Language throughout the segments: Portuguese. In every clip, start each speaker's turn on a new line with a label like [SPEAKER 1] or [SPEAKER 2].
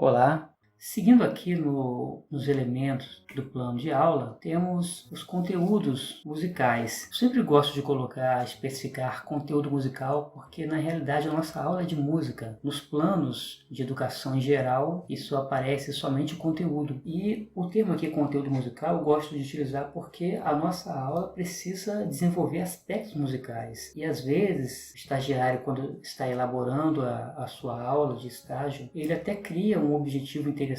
[SPEAKER 1] Olá! Seguindo aqui nos elementos do plano de aula, temos os conteúdos musicais. Eu sempre gosto de especificar conteúdo musical, porque na realidade a nossa aula é de música. Nos planos de educação em geral, isso aparece somente o conteúdo. E o termo aqui, conteúdo musical, eu gosto de utilizar porque a nossa aula precisa desenvolver aspectos musicais. E às vezes, o estagiário, quando está elaborando a sua aula de estágio, ele até cria um objetivo interessante,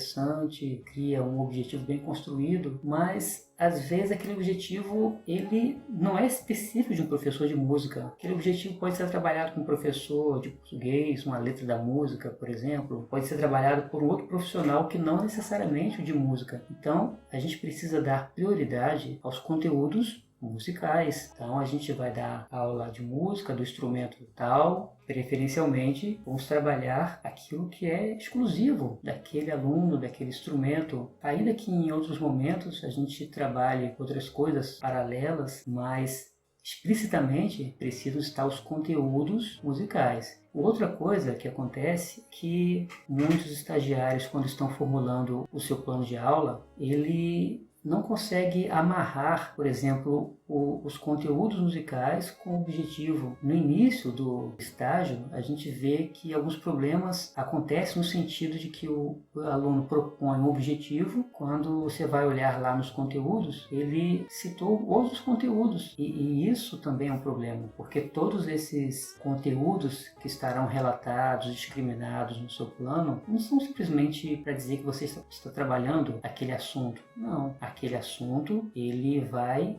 [SPEAKER 1] cria um objetivo bem construído, mas às vezes aquele objetivo ele não é específico de um professor de música. Aquele objetivo pode ser trabalhado com um professor de português, uma letra da música, por exemplo, pode ser trabalhado por um outro profissional que não necessariamente o de música. Então, a gente precisa dar prioridade aos conteúdos musicais. Então a gente vai dar aula de música, do instrumento tal, preferencialmente vamos trabalhar aquilo que é exclusivo daquele aluno, daquele instrumento, ainda que em outros momentos a gente trabalhe outras coisas paralelas, mas explicitamente precisam estar os conteúdos musicais. Outra coisa que acontece é que muitos estagiários, quando estão formulando o seu plano de aula, ele não consegue amarrar, por exemplo, os conteúdos musicais com o objetivo. No início do estágio, a gente vê que alguns problemas acontecem no sentido de que o aluno propõe um objetivo, quando você vai olhar lá nos conteúdos, ele citou outros conteúdos. E isso também é um problema, porque todos esses conteúdos que estarão relatados, discriminados no seu plano, não são simplesmente para dizer que você está trabalhando aquele assunto. Não, aquele assunto ele vai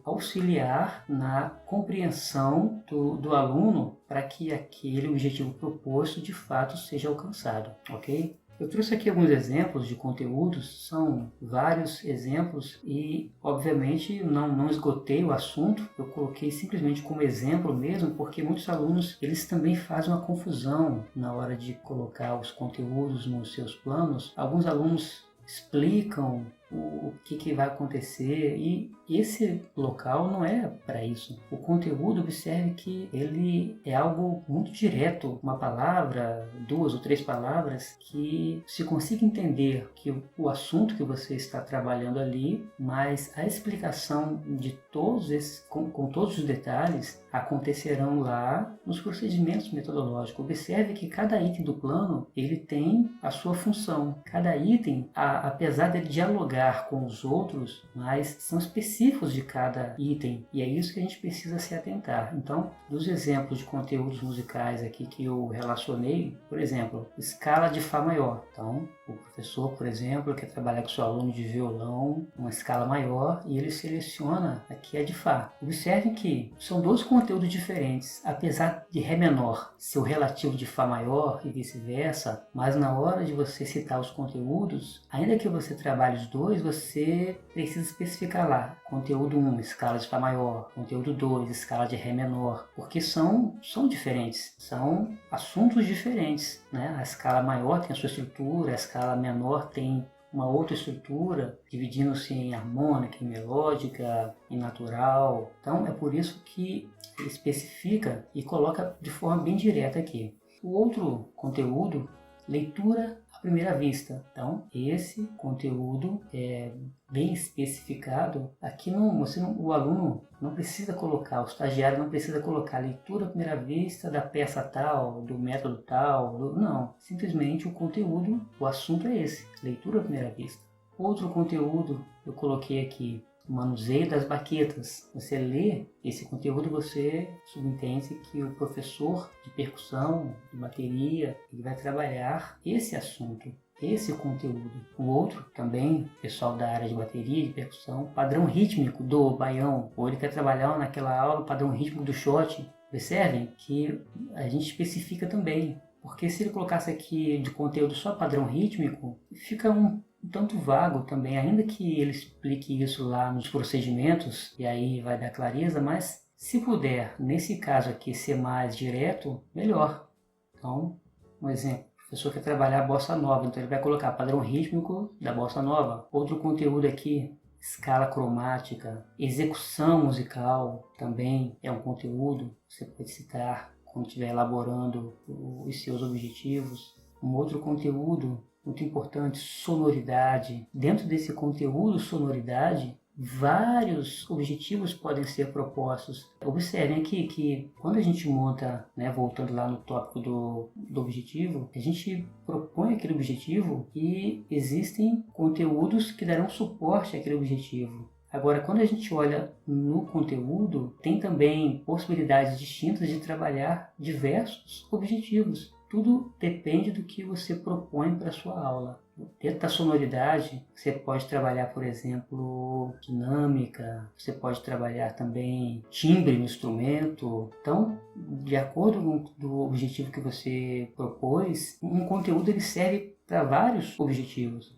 [SPEAKER 1] auxiliar na compreensão do aluno para que aquele objetivo proposto de fato seja alcançado, ok? Eu trouxe aqui alguns exemplos de conteúdos, são vários exemplos e, obviamente, não esgotei o assunto, eu coloquei simplesmente como exemplo mesmo, porque muitos alunos, eles também fazem uma confusão na hora de colocar os conteúdos nos seus planos. Alguns alunos explicam o que vai acontecer e esse local não é para isso. O conteúdo, observe que ele é algo muito direto, uma palavra, 2 ou 3 palavras que se consiga entender que o assunto que você está trabalhando ali, mas a explicação de todos esses, com todos os detalhes, acontecerão lá nos procedimentos metodológicos. Observe que cada item do plano ele tem a sua função. Cada item, apesar de dialogar com os outros, mas são específicos de cada item e é isso que a gente precisa se atentar. Então, dos exemplos de conteúdos musicais aqui que eu relacionei, por exemplo, escala de Fá maior. Então, o professor, por exemplo, quer trabalhar com seu aluno de violão, uma escala maior, e ele seleciona aqui a de Fá. Observe que são 2 conteúdos diferentes, apesar de Ré menor ser o relativo de Fá maior e vice-versa, mas na hora de você citar os conteúdos, ainda que você trabalhe os 2, você precisa especificar lá, conteúdo 1, escala de Fá maior, conteúdo 2, escala de Ré menor, porque são diferentes, são assuntos diferentes, né? A escala maior tem a sua estrutura, a escala menor tem uma outra estrutura, dividindo-se em harmônica, em melódica, em natural. Então é por isso que ele especifica e coloca de forma bem direta aqui. O outro conteúdo, leitura à primeira vista. Então, esse conteúdo é bem especificado. Aqui o aluno não precisa colocar, o estagiário não precisa colocar leitura à primeira vista da peça tal, do método tal, não. Simplesmente o conteúdo, o assunto é esse, leitura à primeira vista. Outro conteúdo eu coloquei aqui, o manuseio das baquetas. Você lê esse conteúdo, você subentende que o professor de percussão, de bateria, ele vai trabalhar esse assunto, esse conteúdo. O outro também, pessoal da área de bateria, de percussão, padrão rítmico do baião, ou ele quer trabalhar naquela aula o padrão rítmico do shot. Observem que a gente especifica também, porque se ele colocasse aqui de conteúdo só padrão rítmico, fica um tanto vago também, ainda que ele explique isso lá nos procedimentos, e aí vai dar clareza, mas se puder, nesse caso aqui, ser mais direto, melhor. Então, um exemplo, o professor quer trabalhar a bossa nova, então ele vai colocar padrão rítmico da bossa nova. Outro conteúdo aqui, escala cromática, execução musical também é um conteúdo que você pode citar quando estiver elaborando os seus objetivos. Um outro conteúdo muito importante, sonoridade. Dentro desse conteúdo, sonoridade, vários objetivos podem ser propostos. Observem aqui que quando a gente monta, né, voltando lá no tópico do objetivo, a gente propõe aquele objetivo e existem conteúdos que darão suporte àquele objetivo. Agora, quando a gente olha no conteúdo, tem também possibilidades distintas de trabalhar diversos objetivos. Tudo depende do que você propõe para a sua aula. Dentro da sonoridade, você pode trabalhar, por exemplo, dinâmica, você pode trabalhar também timbre no instrumento. Então, de acordo com o objetivo que você propôs, um conteúdo ele serve para vários objetivos.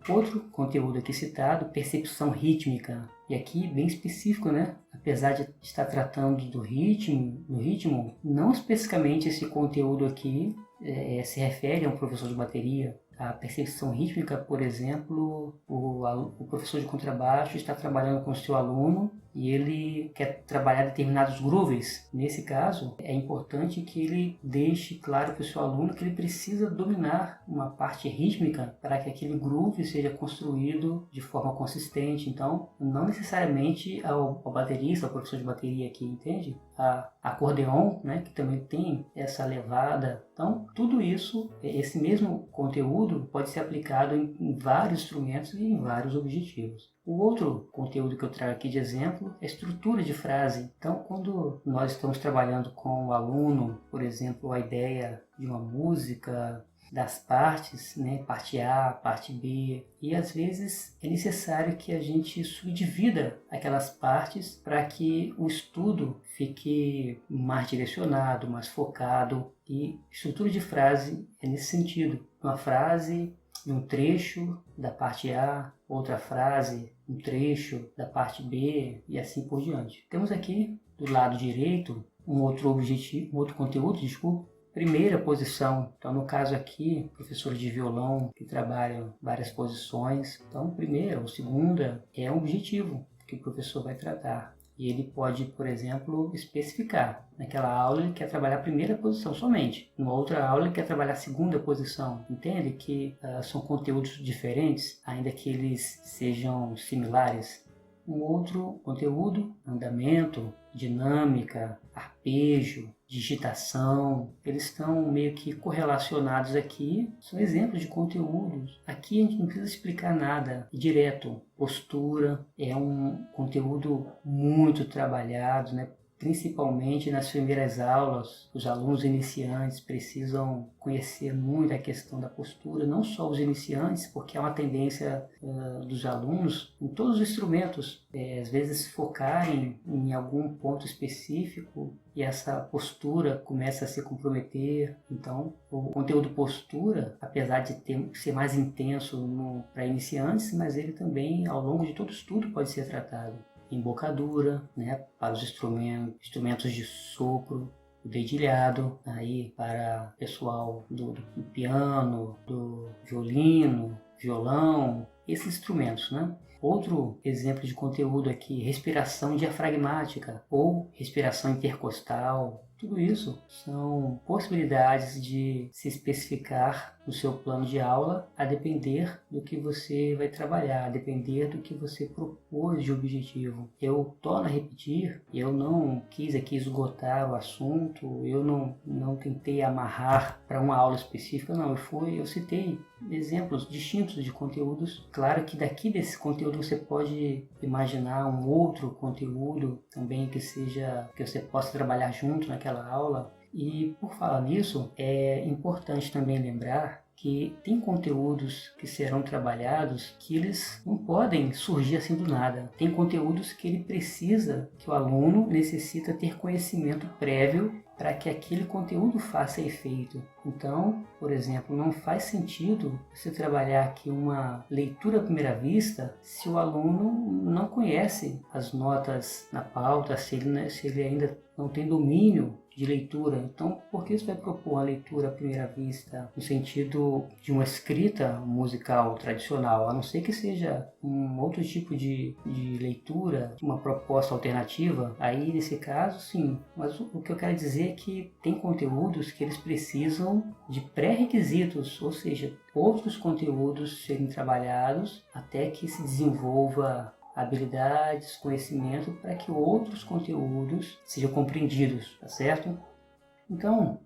[SPEAKER 1] Outro conteúdo aqui citado, percepção rítmica, e aqui bem específico, né? Apesar de estar tratando do ritmo, não especificamente esse conteúdo aqui se refere a um professor de bateria. A percepção rítmica, por exemplo, o professor de contrabaixo está trabalhando com o seu aluno e ele quer trabalhar determinados grooves. Nesse caso, é importante que ele deixe claro para o seu aluno que ele precisa dominar uma parte rítmica para que aquele groove seja construído de forma consistente. Então, não necessariamente ao baterista, ao professor de bateria aqui, entende? A acordeon, né, que também tem essa levada. Então, tudo isso, esse mesmo conteúdo pode ser aplicado em vários instrumentos e em vários objetivos. O outro conteúdo que eu trago aqui de exemplo é a estrutura de frase. Então, quando nós estamos trabalhando com o aluno, por exemplo, a ideia de uma música, das partes, né? Parte A, parte B, e às vezes é necessário que a gente subdivida aquelas partes para que o estudo fique mais direcionado, mais focado, e estrutura de frase é nesse sentido. Uma frase de um trecho da parte A, outra frase, um trecho da parte B e assim por diante. Temos aqui do lado direito um outro conteúdo, primeira posição. Então, no caso aqui, professores de violão que trabalham várias posições. Então, primeira ou segunda é um objetivo que o professor vai tratar. E ele pode, por exemplo, especificar. Naquela aula ele quer trabalhar a primeira posição somente. Numa outra aula ele quer trabalhar a segunda posição. Entende que são conteúdos diferentes, ainda que eles sejam similares. Um outro conteúdo, andamento, dinâmica, arpejo, digitação, eles estão meio que correlacionados aqui, são exemplos de conteúdos. Aqui a gente não precisa explicar nada, é direto. Postura é um conteúdo muito trabalhado, né? Principalmente nas primeiras aulas, os alunos iniciantes precisam conhecer muito a questão da postura, não só os iniciantes, porque é uma tendência dos alunos em todos os instrumentos, às vezes focarem em algum ponto específico e essa postura começa a se comprometer. Então, o conteúdo postura, apesar de ser mais intenso para iniciantes, mas ele também, ao longo de todo o estudo, pode ser tratado. Embocadura, né, para os instrumentos de sopro, o dedilhado, aí para o pessoal do piano, do violino, violão, esses instrumentos, né? Outro exemplo de conteúdo aqui, respiração diafragmática ou respiração intercostal. Tudo isso são possibilidades de se especificar no seu plano de aula a depender do que você vai trabalhar, a depender do que você propôs de objetivo. Eu torno a repetir, eu não quis aqui esgotar o assunto, eu não tentei amarrar para uma aula específica, não, eu citei exemplos distintos de conteúdos. Claro que daqui desse conteúdo você pode imaginar um outro conteúdo também que você possa trabalhar junto naquela aula. E por falar nisso, é importante também lembrar que tem conteúdos que serão trabalhados que eles não podem surgir assim do nada. Tem conteúdos que que o aluno necessita ter conhecimento prévio para que aquele conteúdo faça efeito. Então, por exemplo, não faz sentido você trabalhar aqui uma leitura à primeira vista se o aluno não conhece as notas na pauta, se ele ainda não tem domínio de leitura. Então, por que você vai propor uma leitura à primeira vista no sentido de uma escrita musical tradicional, a não ser que seja um outro tipo de leitura, uma proposta alternativa? Aí, nesse caso, sim. Mas o que eu quero dizer dizer que tem conteúdos que eles precisam de pré-requisitos, ou seja, outros conteúdos serem trabalhados até que se desenvolva habilidades, conhecimento para que outros conteúdos sejam compreendidos, tá certo? Então,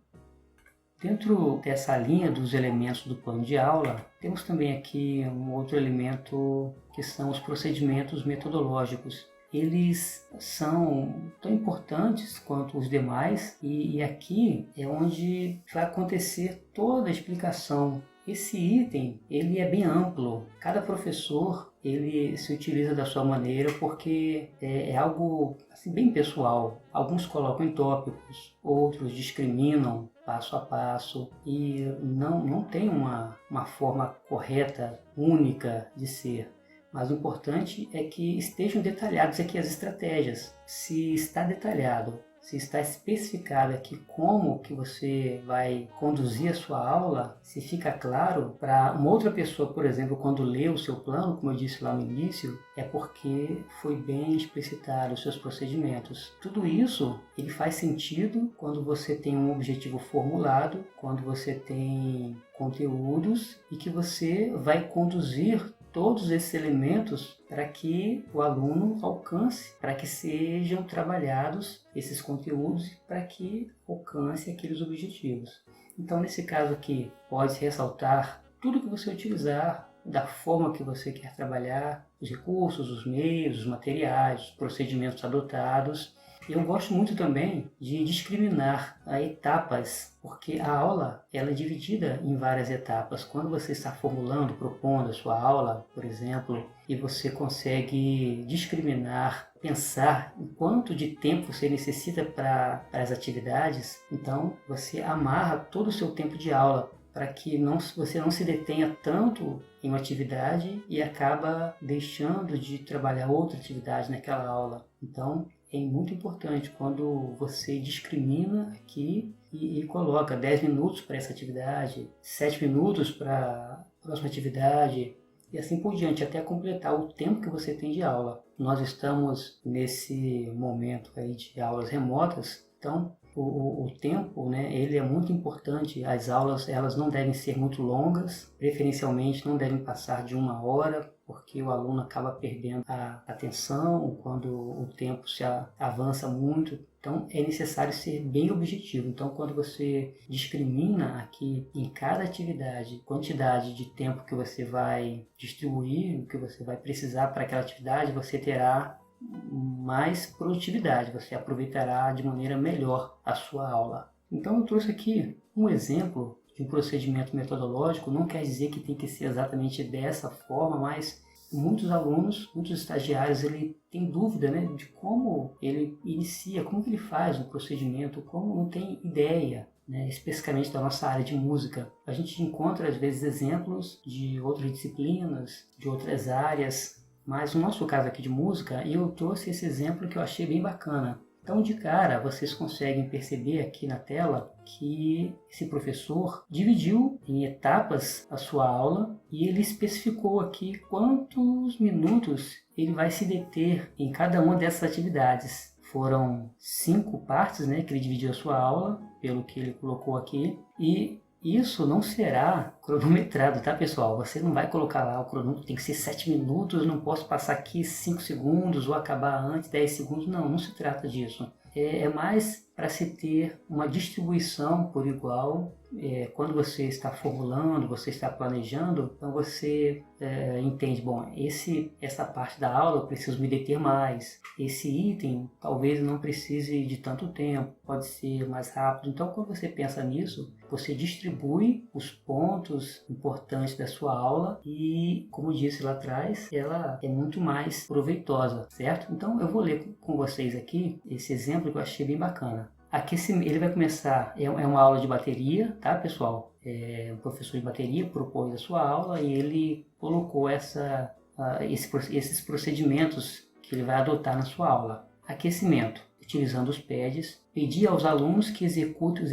[SPEAKER 1] dentro dessa linha dos elementos do plano de aula, temos também aqui um outro elemento que são os procedimentos metodológicos. Eles são tão importantes quanto os demais e aqui é onde vai acontecer toda a explicação. Esse item ele é bem amplo. Cada professor ele se utiliza da sua maneira porque é algo assim, bem pessoal. Alguns colocam em tópicos, outros discriminam passo a passo e não tem uma forma correta, única de ser. Mas o importante é que estejam detalhadas aqui as estratégias. Se está detalhado, se está especificado aqui como que você vai conduzir a sua aula, se fica claro para uma outra pessoa, por exemplo, quando lê o seu plano, como eu disse lá no início, é porque foi bem explicitado os seus procedimentos. Tudo isso ele faz sentido quando você tem um objetivo formulado, quando você tem conteúdos e que você vai conduzir todos esses elementos para que o aluno alcance, para que sejam trabalhados esses conteúdos e para que alcance aqueles objetivos. Então, nesse caso aqui, pode-se ressaltar tudo que você utilizar, da forma que você quer trabalhar, os recursos, os meios, os materiais, os procedimentos adotados. Eu gosto muito também de discriminar etapas, porque a aula ela é dividida em várias etapas. Quando você está formulando, propondo a sua aula, por exemplo, e você consegue discriminar, pensar em quanto de tempo você necessita para as atividades, então você amarra todo o seu tempo de aula para que você não se detenha tanto em uma atividade e acaba deixando de trabalhar outra atividade naquela aula. Então, é muito importante quando você discrimina aqui e coloca 10 minutos para essa atividade, 7 minutos para a próxima atividade e assim por diante, até completar o tempo que você tem de aula. Nós estamos nesse momento aí de aulas remotas, então o tempo, né, ele é muito importante. As aulas elas não devem ser muito longas, preferencialmente não devem passar de 1 hora, porque o aluno acaba perdendo a atenção quando o tempo se avança muito. Então é necessário ser bem objetivo. Então quando você discrimina aqui em cada atividade, quantidade de tempo que você vai distribuir, o que você vai precisar para aquela atividade, você terá mais produtividade, você aproveitará de maneira melhor a sua aula. Então eu trouxe aqui um exemplo de um procedimento metodológico. Não quer dizer que tem que ser exatamente dessa forma, mas muitos alunos, muitos estagiários, ele tem dúvida, né, de como ele inicia, como que ele faz um procedimento, como não tem ideia, né, especificamente da nossa área de música. A gente encontra às vezes exemplos de outras disciplinas, de outras áreas, mas no nosso caso aqui de música, eu trouxe esse exemplo que eu achei bem bacana. Então, de cara, vocês conseguem perceber aqui na tela que esse professor dividiu em etapas a sua aula e ele especificou aqui quantos minutos ele vai se deter em cada uma dessas atividades. Foram 5 partes, né, que ele dividiu a sua aula, pelo que ele colocou aqui, e isso não será cronometrado, tá, pessoal? Você não vai colocar lá o cronômetro, tem que ser 7 minutos, não posso passar aqui 5 segundos ou acabar antes 10 segundos. Não se trata disso. É mais para se ter uma distribuição por igual. Quando você está formulando, você está planejando, então você entende, bom, essa parte da aula eu preciso me deter mais, esse item talvez não precise de tanto tempo, pode ser mais rápido. Então quando você pensa nisso, você distribui os pontos importantes da sua aula e, como disse lá atrás, ela é muito mais proveitosa, certo? Então eu vou ler com vocês aqui esse exemplo que eu achei bem bacana. Aqui ele vai começar, é uma aula de bateria, tá, pessoal? Um professor de bateria propôs a sua aula e ele colocou esses procedimentos que ele vai adotar na sua aula. Aquecimento, utilizando os pads, pedir aos alunos que executem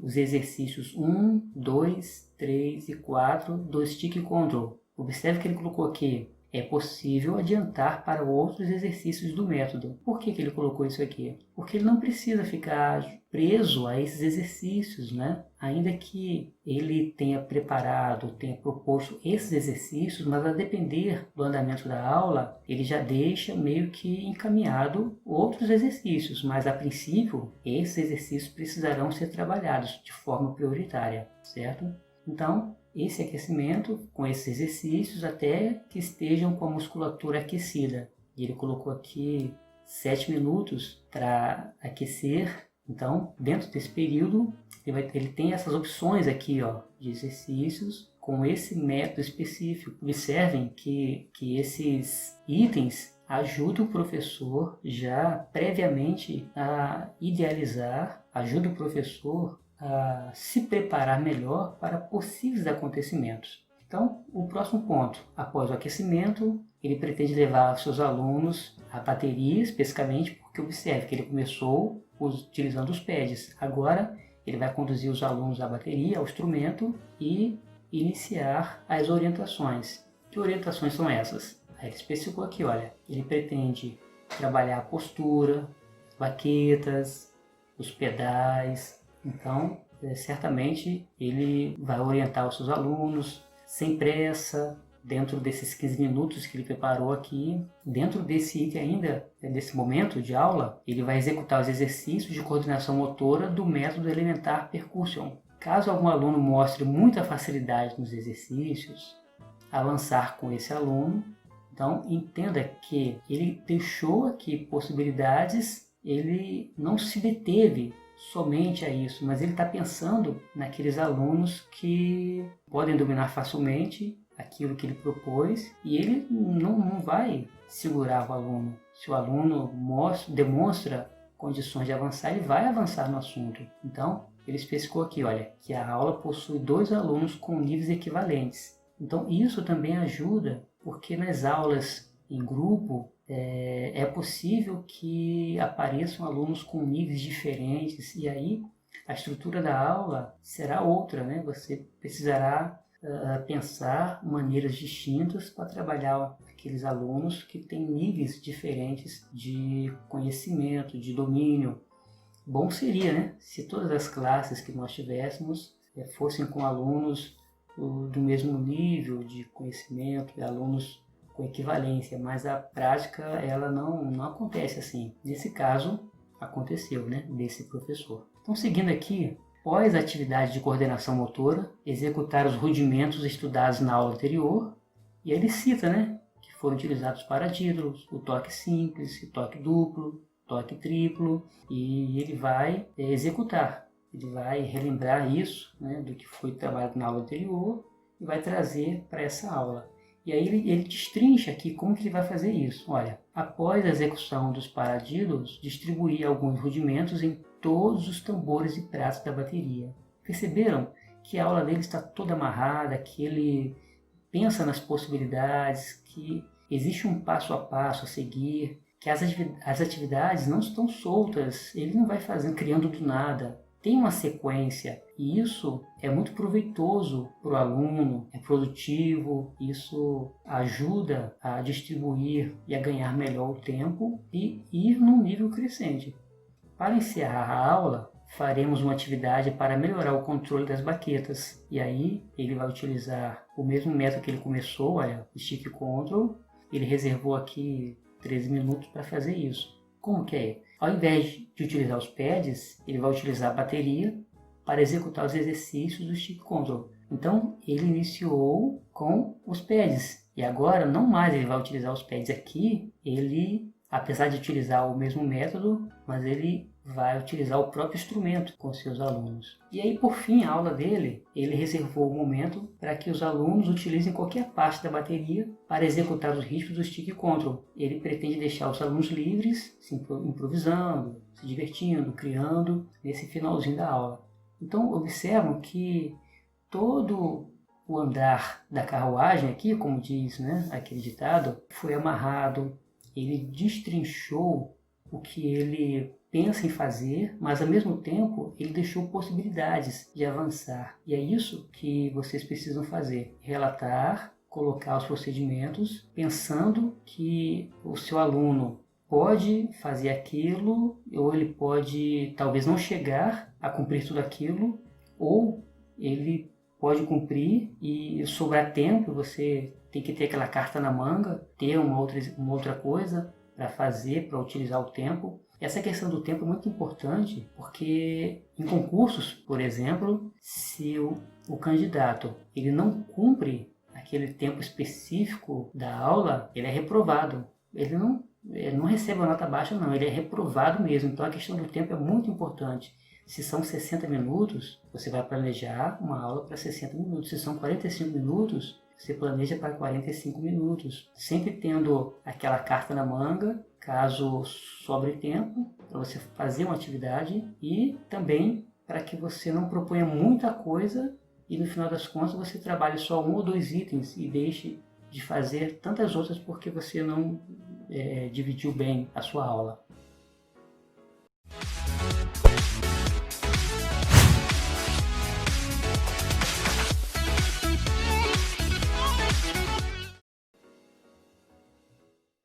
[SPEAKER 1] os exercícios 1, 2, 3 e 4 do Stick Control. Observe que ele colocou aqui é possível adiantar para outros exercícios do método. Por que ele colocou isso aqui? Porque ele não precisa ficar preso a esses exercícios, né? Ainda que ele tenha preparado, tenha proposto esses exercícios, mas a depender do andamento da aula, ele já deixa meio que encaminhado outros exercícios, mas a princípio, esses exercícios precisarão ser trabalhados de forma prioritária, certo? Então, esse aquecimento com esses exercícios até que estejam com a musculatura aquecida. E ele colocou aqui 7 minutos para aquecer. Então, dentro desse período, ele tem essas opções aqui, ó, de exercícios com esse método específico. Observem que esses itens ajudam o professor já previamente a idealizar, ajuda o professor a se preparar melhor para possíveis acontecimentos. Então, o próximo ponto, após o aquecimento, ele pretende levar seus alunos à bateria, especificamente porque observe que ele começou utilizando os pads. Agora, ele vai conduzir os alunos à bateria, ao instrumento e iniciar as orientações. Que orientações são essas? Aí ele especificou aqui, olha, ele pretende trabalhar a postura, baquetas, os pedais. Então, certamente ele vai orientar os seus alunos sem pressa, dentro desses 15 minutos que ele preparou aqui. Dentro desse item ainda, desse momento de aula, ele vai executar os exercícios de coordenação motora do método elementar percussion. Caso algum aluno mostre muita facilidade nos exercícios, avançar com esse aluno. Então, entenda que ele deixou aqui possibilidades, ele não se deteve somente a isso, mas ele está pensando naqueles alunos que podem dominar facilmente aquilo que ele propôs e ele não vai segurar o aluno. Se o aluno demonstra condições de avançar, ele vai avançar no assunto. Então, ele especificou aqui, olha, que a aula possui 2 alunos com níveis equivalentes. Então, isso também ajuda, porque nas aulas em grupo, é possível que apareçam alunos com níveis diferentes e aí a estrutura da aula será outra, né? Você precisará pensar maneiras distintas para trabalhar aqueles alunos que têm níveis diferentes de conhecimento, de domínio. Bom seria, né? Se todas as classes que nós tivéssemos fossem com alunos do mesmo nível de conhecimento, alunos com equivalência, mas a prática ela não acontece assim. Nesse caso, aconteceu, né, desse professor. Então, seguindo aqui, após a atividade de coordenação motora, executar os rudimentos estudados na aula anterior, e ele cita, né, que foram utilizados paradiddles, o toque simples, o toque duplo, toque triplo, e ele vai executar, ele vai relembrar isso, né, do que foi trabalhado na aula anterior e vai trazer para essa aula. E aí ele destrincha aqui como que ele vai fazer isso. Olha, após a execução dos paradiddles, distribuir alguns rudimentos em todos os tambores e pratos da bateria. Perceberam que a aula dele está toda amarrada, que ele pensa nas possibilidades, que existe um passo a passo a seguir, que as atividades não estão soltas, ele não vai fazendo, criando do nada. Tem uma sequência e isso é muito proveitoso para o aluno, é produtivo, isso ajuda a distribuir e a ganhar melhor o tempo e ir num nível crescente. Para encerrar a aula, faremos uma atividade para melhorar o controle das baquetas e aí ele vai utilizar o mesmo método que ele começou, olha, Stick Control, ele reservou aqui 13 minutos para fazer isso. Como que é? Ao invés de utilizar os pads, ele vai utilizar a bateria para executar os exercícios do Stick Control. Então, ele iniciou com os pads. E agora, não mais ele vai utilizar os pads aqui. Ele, apesar de utilizar o mesmo método, mas ele vai utilizar o próprio instrumento com seus alunos. E aí, por fim, a aula dele, ele reservou o momento para que os alunos utilizem qualquer parte da bateria para executar os ritmos do Stick Control. Ele pretende deixar os alunos livres, se improvisando, se divertindo, criando, nesse finalzinho da aula. Então, observam que todo o andar da carruagem aqui, como diz, né, aquele ditado, foi amarrado, ele destrinchou o que ele pensa em fazer, mas ao mesmo tempo ele deixou possibilidades de avançar. E é isso que vocês precisam fazer: relatar, colocar os procedimentos pensando que o seu aluno pode fazer aquilo, ou ele pode talvez não chegar a cumprir tudo aquilo, ou ele pode cumprir e sobrar tempo, você tem que ter aquela carta na manga, ter uma outra coisa para fazer, para utilizar o tempo. Essa questão do tempo é muito importante, porque em concursos, por exemplo, se o candidato ele não cumpre aquele tempo específico da aula, ele é reprovado. Ele não recebe uma nota baixa, não, ele é reprovado mesmo. Então a questão do tempo é muito importante. Se são 60 minutos, você vai planejar uma aula para 60 minutos. Se são 45 minutos, você planeja para 45 minutos. Sempre tendo aquela carta na manga, caso sobre tempo, para você fazer uma atividade, e também para que você não proponha muita coisa e no final das contas você trabalhe só 1 ou 2 itens e deixe de fazer tantas outras porque você não dividiu bem a sua aula.